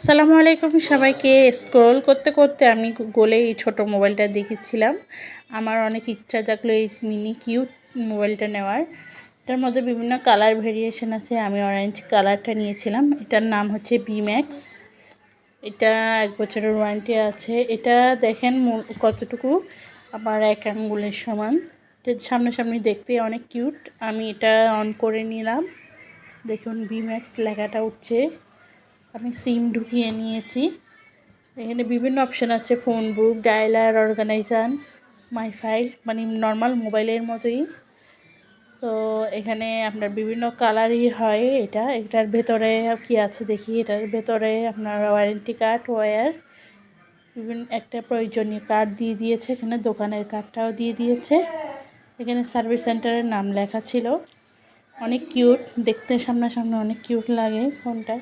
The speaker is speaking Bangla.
আসসালামু আলাইকুম সবাইকে। স্ক্রল করতে করতে আমি গোলে এই ছোটো মোবাইলটা দেখেছিলাম। আমার অনেক ইচ্ছা জাগলো এই মিনি কিউট মোবাইলটা নেওয়ার। এটার মধ্যে বিভিন্ন কালার ভেরিয়েশন আছে। আমি অরেঞ্জ কালারটা নিয়েছিলাম। এটার নাম হচ্ছে বি ম্যাক্স। এটা 1 বছরের ওয়ারেন্টি আছে। এটা দেখেন কতটুকু, আমার 1 আঙ্গুলের সমান। এটা সামনাসামনি দেখতে অনেক কিউট। আমি এটা অন করে নিলাম। দেখুন বি ম্যাক্স লেখাটা উঠছে। আমি সিম ঢুকিয়ে নিয়েছি। এখানে বিভিন্ন অপশান আছে, phone book, dialler, organiser, my file, মানে নর্মাল মোবাইলের মতোই। তো এখানে আপনার বিভিন্ন কালারই হয়। এটার ভেতরে কি আছে দেখি। এটার ভেতরে আপনার ওয়ারেন্টি কার্ড, বিভিন্ন একটা প্রয়োজনীয় কার্ড দিয়ে দিয়েছে। এখানে দোকানের কার্ডটাও দিয়ে দিয়েছে। এখানে সার্ভিস সেন্টারের নাম লেখা ছিল। অনেক কিউট দেখতে, সামনাসামনি অনেক কিউট লাগে ফোনটা।